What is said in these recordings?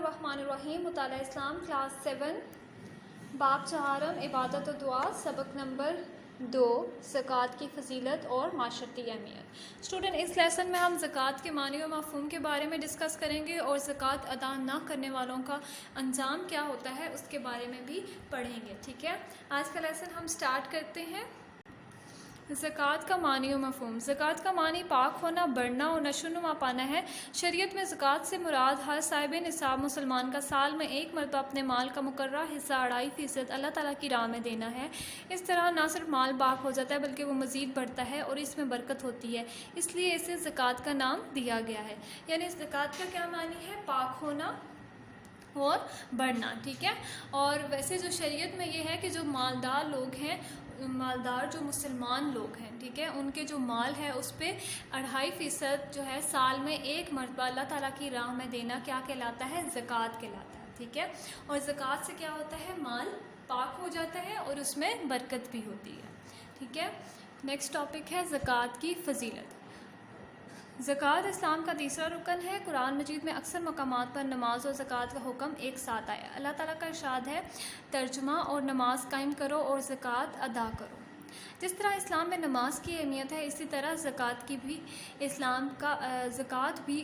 الرحمن الرحیم مطالعہ اسلام کلاس 7 باب چہارم عبادت و دعا سبق نمبر 2 زکوٰۃ کی فضیلت اور معاشرتی اہمیت۔ اسٹوڈنٹ، اس لیسن میں ہم زکوٰۃ کے معنی و مفہوم کے بارے میں ڈسکس کریں گے اور زکوٰۃ ادا نہ کرنے والوں کا انجام کیا ہوتا ہے اس کے بارے میں بھی پڑھیں گے، ٹھیک ہے۔ آج کا لیسن ہم سٹارٹ کرتے ہیں۔ زکوٰۃ کا معنی و مفہوم۔ زکوٰۃ کا معنی پاک ہونا، بڑھنا اور نشو و نما پانا ہے۔ شریعت میں زکوٰۃ سے مراد ہر صاحب نصاب مسلمان کا سال میں ایک مرتبہ اپنے مال کا مقررہ حصہ 2.5% اللہ تعالیٰ کی راہ میں دینا ہے۔ اس طرح نہ صرف مال پاک ہو جاتا ہے بلکہ وہ مزید بڑھتا ہے اور اس میں برکت ہوتی ہے، اس لیے اسے زکوٰۃ کا نام دیا گیا ہے۔ یعنی زکوٰۃ کا کیا معنی ہے؟ پاک ہونا اور بڑھنا، ٹھیک ہے۔ اور ویسے جو شریعت میں یہ ہے کہ جو مالدار لوگ ہیں، مالدار جو مسلمان لوگ ہیں، ٹھیک ہے، ان کے جو مال ہے اس پہ 2.5% جو ہے سال میں ایک مرتبہ اللہ تعالیٰ کی راہ میں دینا کیا کہلاتا ہے؟ زکوٰۃ کہلاتا ہے، ٹھیک ہے۔ اور زکوٰۃ سے کیا ہوتا ہے؟ مال پاک ہو جاتا ہے اور اس میں برکت بھی ہوتی ہے، ٹھیک ہے۔ نیکسٹ ٹاپک ہے زکوٰۃ کی فضیلت۔ زکوٰۃ اسلام کا تیسرا رکن ہے۔ قرآن مجید میں اکثر مقامات پر نماز اور زکوٰۃ کا حکم ایک ساتھ آیا۔ اللہ تعالیٰ کا ارشاد ہے، ترجمہ اور نماز قائم کرو اور زکوٰۃ ادا کرو۔ جس طرح اسلام میں نماز کی اہمیت ہے، اسی طرح زکوٰۃ بھی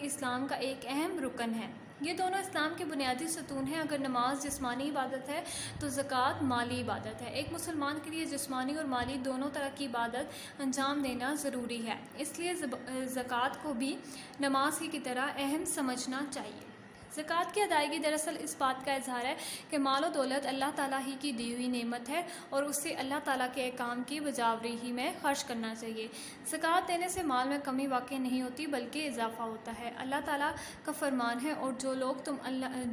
اسلام کا ایک اہم رکن ہے۔ یہ دونوں اسلام کے بنیادی ستون ہیں۔ اگر نماز جسمانی عبادت ہے تو زکوٰۃ مالی عبادت ہے۔ ایک مسلمان کے لیے جسمانی اور مالی دونوں طرح کی عبادت انجام دینا ضروری ہے، اس لیے زکوٰۃ کو بھی نماز کی طرح اہم سمجھنا چاہیے۔ زکوٰۃ کی ادائیگی دراصل اس بات کا اظہار ہے کہ مال و دولت اللہ تعالیٰ ہی کی دی ہوئی نعمت ہے اور اسے اللہ تعالیٰ کے احکام کی بجاوری ہی میں خرچ کرنا چاہیے۔ زکوٰۃ دینے سے مال میں کمی واقع نہیں ہوتی بلکہ اضافہ ہوتا ہے۔ اللہ تعالیٰ کا فرمان ہے، اور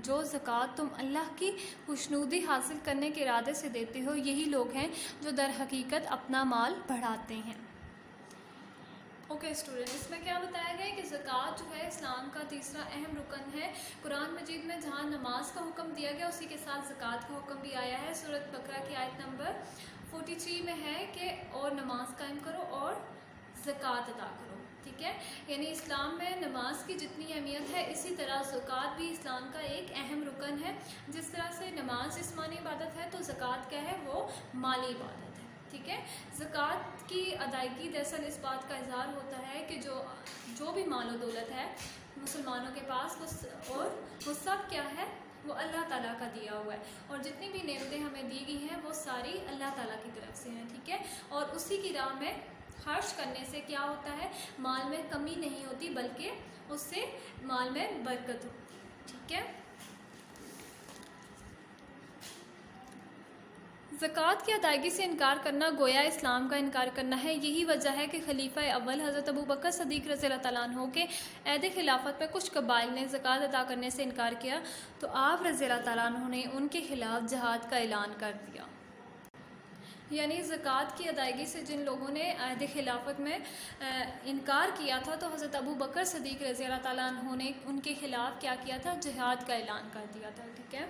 جو زکوٰۃ تم اللہ کی خوشنودی حاصل کرنے کے ارادے سے دیتے ہو، یہی لوگ ہیں جو در حقیقت اپنا مال بڑھاتے ہیں۔ اوکے اسٹوڈنٹ، اس میں کیا بتایا گیا ہے کہ زکوٰۃ جو ہے اسلام کا تیسرا اہم رکن ہے۔ قرآن مجید میں جہاں نماز کا حکم دیا گیا اسی کے ساتھ زکوٰۃ کا حکم بھی آیا ہے۔ سورۃ بقرہ کی آیت نمبر 43 میں ہے کہ اور نماز قائم کرو اور زکوٰۃ ادا کرو، ٹھیک ہے۔ یعنی اسلام میں نماز کی جتنی اہمیت ہے اسی طرح زکوٰۃ بھی اسلام کا ایک اہم رکن ہے۔ جس طرح سے نماز جسمانی عبادت ہے تو زکوٰۃ کیا ہے؟ وہ مالی عبادت ہے، ٹھیک ہے۔ زکوٰۃ کی ادائیگی دراصل اس بات کا اظہار ہوتا ہے کہ جو بھی مال و دولت ہے مسلمانوں کے پاس وہ سب کیا ہے؟ وہ اللہ تعالیٰ کا دیا ہوا ہے، اور جتنی بھی نعمتیں ہمیں دی گئی ہیں وہ ساری اللہ تعالیٰ کی طرف سے ہیں، ٹھیک ہے۔ اور اسی کی راہ میں خرچ کرنے سے کیا ہوتا ہے؟ مال میں کمی نہیں ہوتی بلکہ اس سے مال میں برکت ہوتی ہے، ٹھیک ہے۔ زکوٰۃ کی ادائیگی سے انکار کرنا گویا اسلام کا انکار کرنا ہے۔ یہی وجہ ہے کہ خلیفہ اول حضرت ابوبکر صدیق رضی اللہ تعالیٰ عنہ کے عہد خلافت میں کچھ قبائل نے زکوٰۃ ادا کرنے سے انکار کیا تو آپ رضی اللہ تعالیٰ عنہ نے ان کے خلاف جہاد کا اعلان کر دیا۔ یعنی زکوٰۃ کی ادائیگی سے جن لوگوں نے عہد خلافت میں انکار کیا تھا تو حضرت ابوبکر صدیق رضی اللہ تعالیٰ عنہ نے ان کے خلاف کیا کیا تھا؟ جہاد کا اعلان کر دیا تھا، ٹھیک ہے۔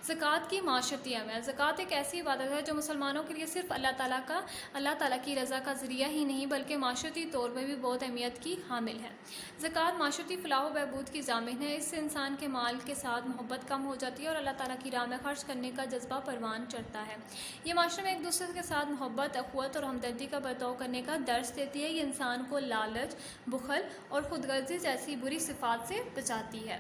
زکوٰۃ کی معاشرتی اہمیت۔ زکوٰۃ ایک ایسی عبادت ہے جو مسلمانوں کے لیے صرف اللہ تعالیٰ کی رضا کا ذریعہ ہی نہیں بلکہ معاشرتی طور پر بھی بہت اہمیت کی حامل ہے۔ زکوٰۃ معاشرتی فلاح و بہبود کی ضامن ہے۔ اس سے انسان کے مال کے ساتھ محبت کم ہو جاتی ہے اور اللہ تعالیٰ کی راہ میں خرچ کرنے کا جذبہ پروان چڑھتا ہے۔ یہ معاشرے میں ایک دوسرے کے ساتھ محبت، اخوت اور ہمدردی کا برتاؤ کرنے کا درس دیتی ہے۔ یہ انسان کو لالچ، بخل اور خود غرضی جیسی بری صفات سے بچاتی ہے۔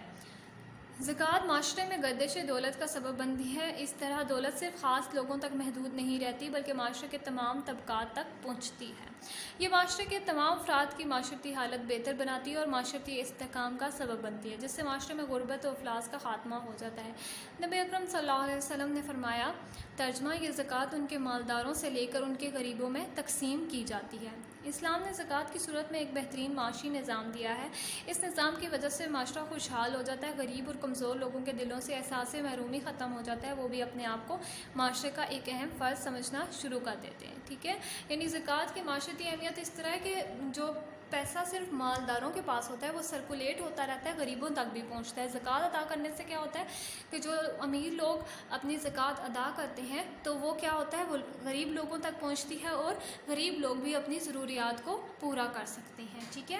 زکوٰۃ معاشرے میں گردش دولت کا سبب بنتی ہے۔ اس طرح دولت صرف خاص لوگوں تک محدود نہیں رہتی بلکہ معاشرے کے تمام طبقات تک پہنچتی ہے۔ یہ معاشرے کے تمام افراد کی معاشرتی حالت بہتر بناتی ہے اور معاشرتی استحکام کا سبب بنتی ہے، جس سے معاشرے میں غربت و افلاس کا خاتمہ ہو جاتا ہے۔ نبی اکرم صلی اللہ علیہ وسلم نے فرمایا، ترجمہ، یہ زکوٰۃ ان کے مالداروں سے لے کر ان کے غریبوں میں تقسیم کی جاتی ہے۔ اسلام نے زکوٰۃ کی صورت میں ایک بہترین معاشی نظام دیا ہے۔ اس نظام کی وجہ سے معاشرہ خوشحال ہو جاتا ہے، غریب اور کمزور لوگوں کے دلوں سے احساس محرومی ختم ہو جاتا ہے، وہ بھی اپنے آپ کو معاشرے کا ایک اہم فرد سمجھنا شروع کر دیتے ہیں، ٹھیک ہے۔ یعنی زکوٰۃ کی معاشرتی اہمیت اس طرح ہے کہ جو پیسہ صرف مالداروں کے پاس ہوتا ہے وہ سرکولیٹ ہوتا رہتا ہے، غریبوں تک بھی پہنچتا ہے۔ زکوٰۃ ادا کرنے سے کیا ہوتا ہے کہ جو امیر لوگ اپنی زکوٰۃ ادا کرتے ہیں تو وہ کیا ہوتا ہے؟ وہ غریب لوگوں تک پہنچتی ہے اور غریب لوگ بھی اپنی ضروریات کو پورا کر سکتے ہیں، ٹھیک ہے۔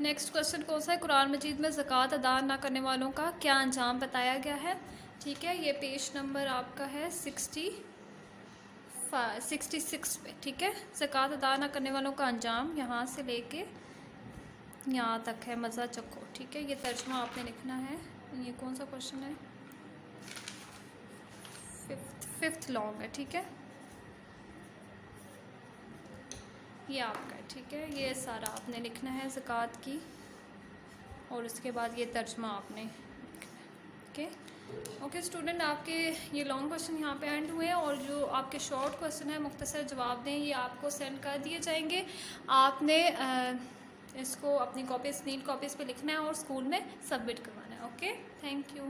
نیکسٹ کوشچن کون سا ہے؟ قرآن مجید میں زکوٰۃ ادا نہ کرنے والوں کا کیا انجام بتایا گیا ہے؟ ٹھیک ہے، یہ پیج نمبر آپ کا ہے 66 پہ. ٹھیک ہے، زکوٰۃ ادا نہ کرنے والوں کا انجام یہاں سے لے کے یہاں تک ہے، مزہ چکھو. ٹھیک ہے، یہ ترجمہ آپ نے لکھنا ہے. یہ کون سا کوشچن ہے؟ ففتھ لانگ ہے. ٹھیک ہے، یہ آپ کا ہے. ٹھیک ہے، یہ سارا آپ نے لکھنا ہے زکوٰۃ کی، اور اس کے بعد یہ ترجمہ آپ نے لکھنا ہے. اوکے اسٹوڈنٹ، آپ کے یہ لانگ کوشچن یہاں پہ اینڈ ہوئے ہیں، اور جو آپ کے شارٹ کوشچن ہیں مختصر جواب دیں، یہ آپ کو سینڈ کر دیے جائیں گے. آپ نے اس کو اپنی کاپیز نیٹ کاپیز پہ لکھنا ہے اور اسکول میں سبمٹ کروانا ہے. Okay, thank you.